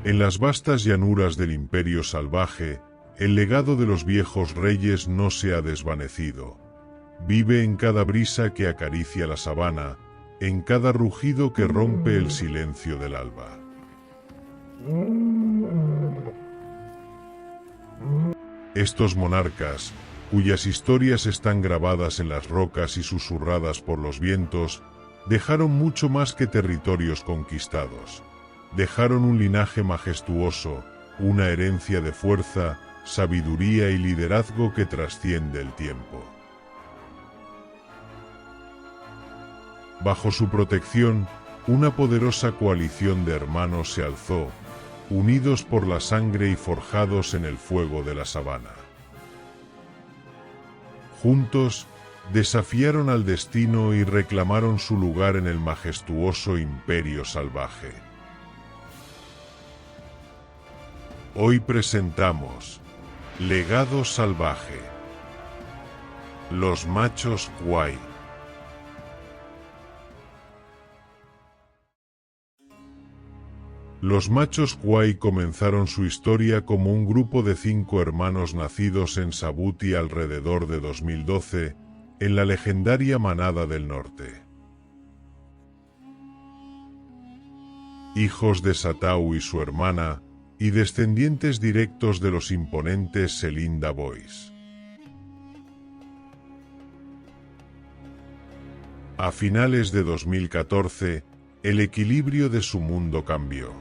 En las vastas llanuras del Imperio Salvaje, el legado de los viejos reyes no se ha desvanecido. Vive en cada brisa que acaricia la sabana, en cada rugido que rompe el silencio del alba. Estos monarcas, cuyas historias están grabadas en las rocas y susurradas por los vientos, dejaron mucho más que territorios conquistados. Dejaron un linaje majestuoso, una herencia de fuerza, sabiduría y liderazgo que trasciende el tiempo. Bajo su protección, una poderosa coalición de hermanos se alzó, unidos por la sangre y forjados en el fuego de la sabana. Juntos, desafiaron al destino y reclamaron su lugar en el majestuoso Imperio Salvaje. Hoy presentamos Legado Salvaje. Los machos Kwai. Los machos Kwai comenzaron su historia como un grupo de 5 hermanos nacidos en Sabuti alrededor de 2012, en la legendaria Manada del Norte. Hijos de Satau y su hermana, y descendientes directos de los imponentes Selinda Boys. A finales de 2014, el equilibrio de su mundo cambió.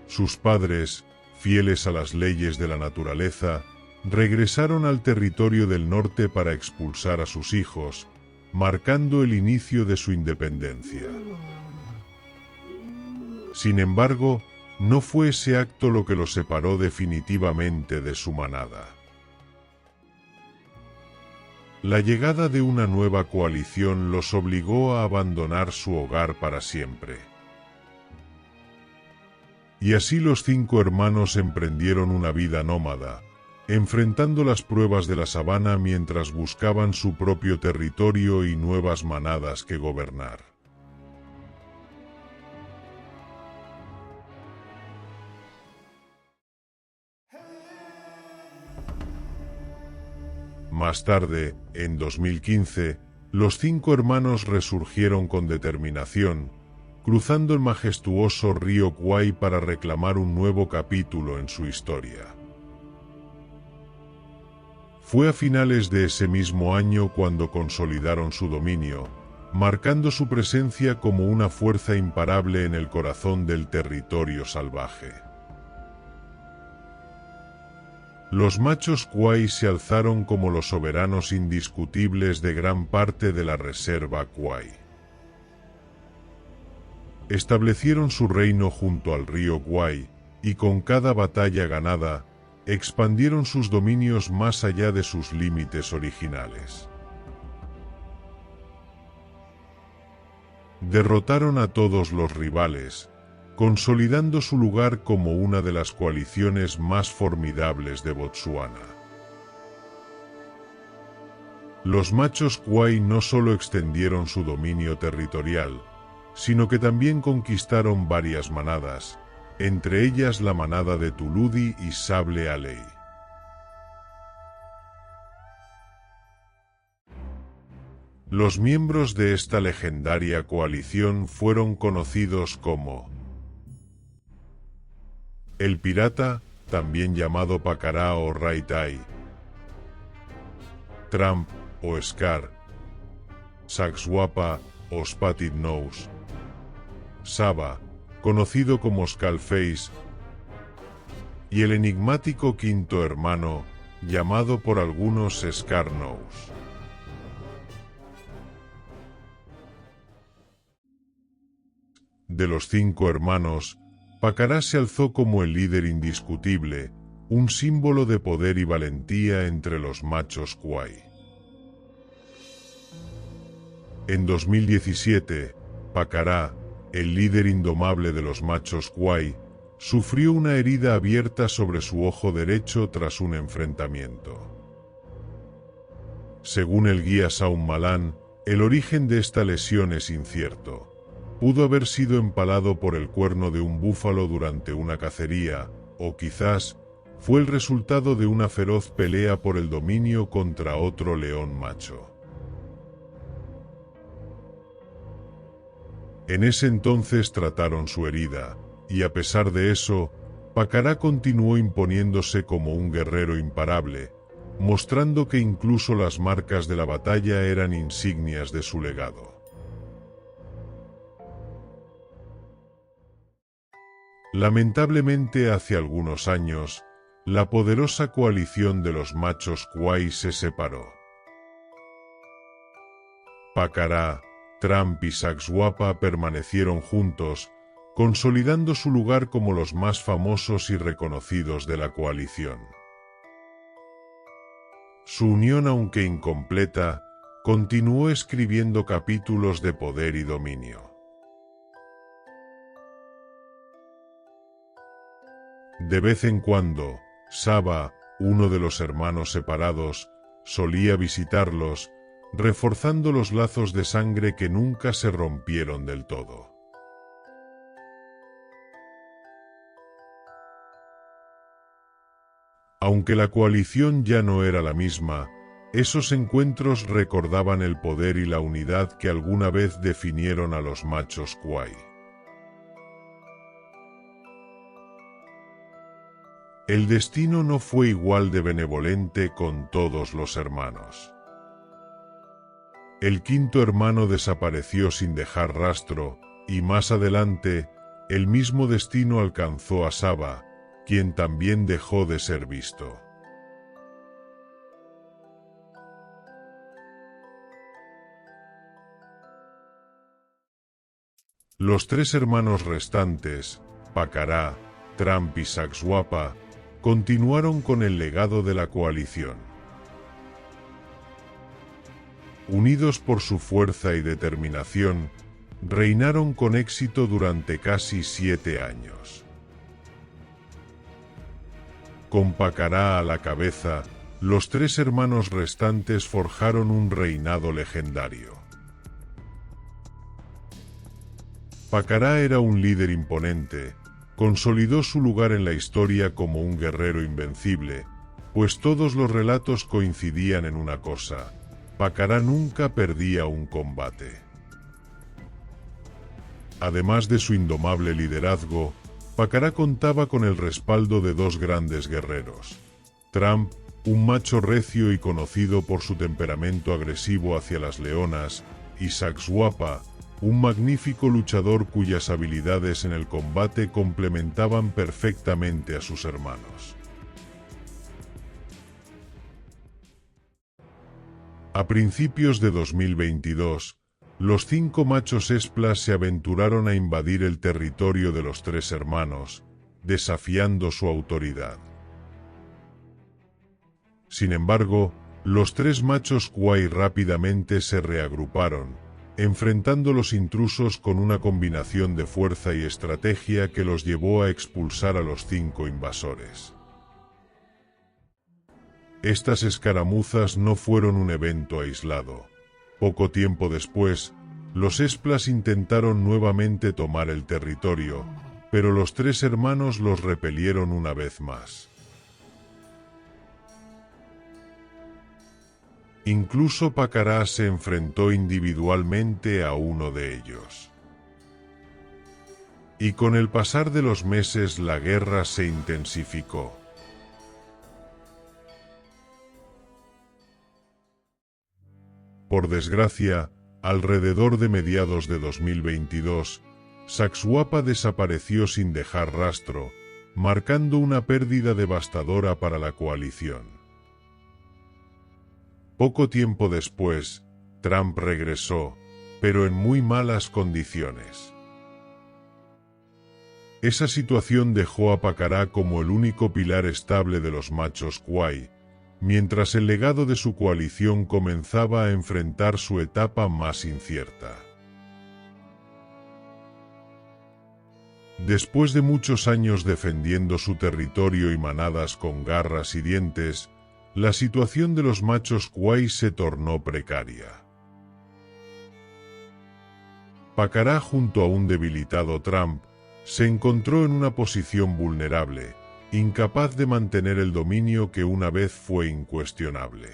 Sus padres, fieles a las leyes de la naturaleza, regresaron al territorio del norte para expulsar a sus hijos, marcando el inicio de su independencia. Sin embargo, no fue ese acto lo que los separó definitivamente de su manada. La llegada de una nueva coalición los obligó a abandonar su hogar para siempre. Y así los 5 hermanos emprendieron una vida nómada, enfrentando las pruebas de la sabana mientras buscaban su propio territorio y nuevas manadas que gobernar. Más tarde, en 2015, los 5 hermanos resurgieron con determinación, cruzando el majestuoso río Kwai para reclamar un nuevo capítulo en su historia. Fue a finales de ese mismo año cuando consolidaron su dominio, marcando su presencia como una fuerza imparable en el corazón del territorio salvaje. Los machos Kwai se alzaron como los soberanos indiscutibles de gran parte de la reserva Kwai. Establecieron su reino junto al río Kwai, y con cada batalla ganada, expandieron sus dominios más allá de sus límites originales. Derrotaron a todos los rivales, consolidando su lugar como una de las coaliciones más formidables de Botsuana. Los machos Kwai no solo extendieron su dominio territorial, sino que también conquistaron varias manadas, entre ellas la manada de Tuludi y Sable Alley. Los miembros de esta legendaria coalición fueron conocidos como el Pirata, también llamado Pacará o Raitai, Trump o Scar, Saxwapa o Spotted Nose, Saba, conocido como Skullface, y el enigmático quinto hermano, llamado por algunos Scar Nose. De los 5 hermanos, Pacará se alzó como el líder indiscutible, un símbolo de poder y valentía entre los machos Kwai. En 2017, Pacará, el líder indomable de los machos Kwai, sufrió una herida abierta sobre su ojo derecho tras un enfrentamiento. Según el guía Saum Malan, el origen de esta lesión es incierto. pudo haber sido empalado por el cuerno de un búfalo durante una cacería, o quizás fue el resultado de una feroz pelea por el dominio contra otro león macho. En ese entonces trataron su herida, y a pesar de eso, Pacará continuó imponiéndose como un guerrero imparable, mostrando que incluso las marcas de la batalla eran insignias de su legado. Lamentablemente, hace algunos años, la poderosa coalición de los machos Kwai se separó. Pacará, Trump y Sacswapa permanecieron juntos, consolidando su lugar como los más famosos y reconocidos de la coalición. Su unión, aunque incompleta, continuó escribiendo capítulos de poder y dominio. De vez en cuando, Saba, uno de los hermanos separados, solía visitarlos, reforzando los lazos de sangre que nunca se rompieron del todo. Aunque la coalición ya no era la misma, esos encuentros recordaban el poder y la unidad que alguna vez definieron a los machos Kwai. El destino no fue igual de benevolente con todos los hermanos. El quinto hermano desapareció sin dejar rastro, y más adelante, el mismo destino alcanzó a Saba, quien también dejó de ser visto. Los tres hermanos restantes, Pacará, Trump y Sacswapa, continuaron con el legado de la coalición. Unidos por su fuerza y determinación, reinaron con éxito durante casi 7 años. Con Pacará a la cabeza, los tres hermanos restantes forjaron un reinado legendario. Pacará era un líder imponente, consolidó su lugar en la historia como un guerrero invencible, pues todos los relatos coincidían en una cosa: Pacará nunca perdía un combate. Además de su indomable liderazgo, Pacará contaba con el respaldo de dos grandes guerreros. Trump, un macho recio y conocido por su temperamento agresivo hacia las leonas, y Sacswapa, un magnífico luchador cuyas habilidades en el combate complementaban perfectamente a sus hermanos. A principios de 2022, los 5 machos esplas se aventuraron a invadir el territorio de los tres hermanos, desafiando su autoridad. Sin embargo, los tres machos Kwai rápidamente se reagruparon, enfrentando a los intrusos con una combinación de fuerza y estrategia que los llevó a expulsar a los 5 invasores. Estas escaramuzas no fueron un evento aislado. Poco tiempo después, los esplas intentaron nuevamente tomar el territorio, pero los tres hermanos los repelieron una vez más. Incluso Pacará se enfrentó individualmente a uno de ellos. Y con el pasar de los meses la guerra se intensificó. Por desgracia, alrededor de mediados de 2022, Sacswapa desapareció sin dejar rastro, marcando una pérdida devastadora para la coalición. Poco tiempo después, Trump regresó, pero en muy malas condiciones. Esa situación dejó a Pacará como el único pilar estable de los machos Kwai, mientras el legado de su coalición comenzaba a enfrentar su etapa más incierta. Después de muchos años defendiendo su territorio y manadas con garras y dientes, la situación de los machos Kwai se tornó precaria. Pacará, junto a un debilitado Trump, se encontró en una posición vulnerable, incapaz de mantener el dominio que una vez fue incuestionable.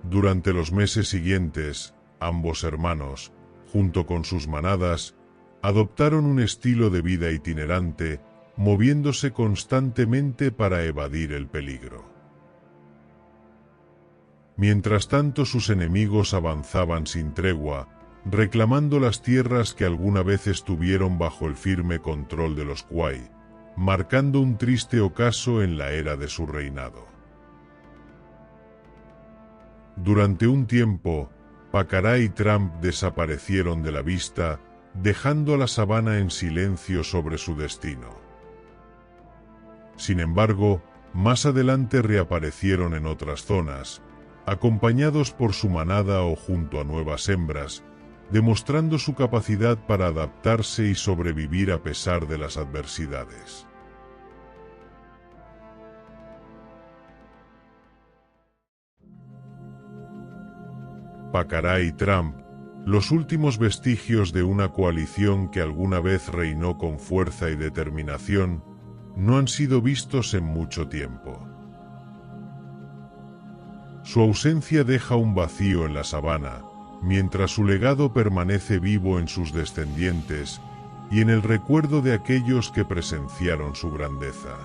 Durante los meses siguientes, ambos hermanos, junto con sus manadas, adoptaron un estilo de vida itinerante, moviéndose constantemente para evadir el peligro. Mientras tanto, sus enemigos avanzaban sin tregua, reclamando las tierras que alguna vez estuvieron bajo el firme control de los Kwai, marcando un triste ocaso en la era de su reinado. Durante un tiempo, Pacará y Trump desaparecieron de la vista, dejando a la sabana en silencio sobre su destino. Sin embargo, más adelante reaparecieron en otras zonas, acompañados por su manada o junto a nuevas hembras, demostrando su capacidad para adaptarse y sobrevivir a pesar de las adversidades. Pacará y Trump, los últimos vestigios de una coalición que alguna vez reinó con fuerza y determinación, no han sido vistos en mucho tiempo. Su ausencia deja un vacío en la sabana, mientras su legado permanece vivo en sus descendientes y en el recuerdo de aquellos que presenciaron su grandeza.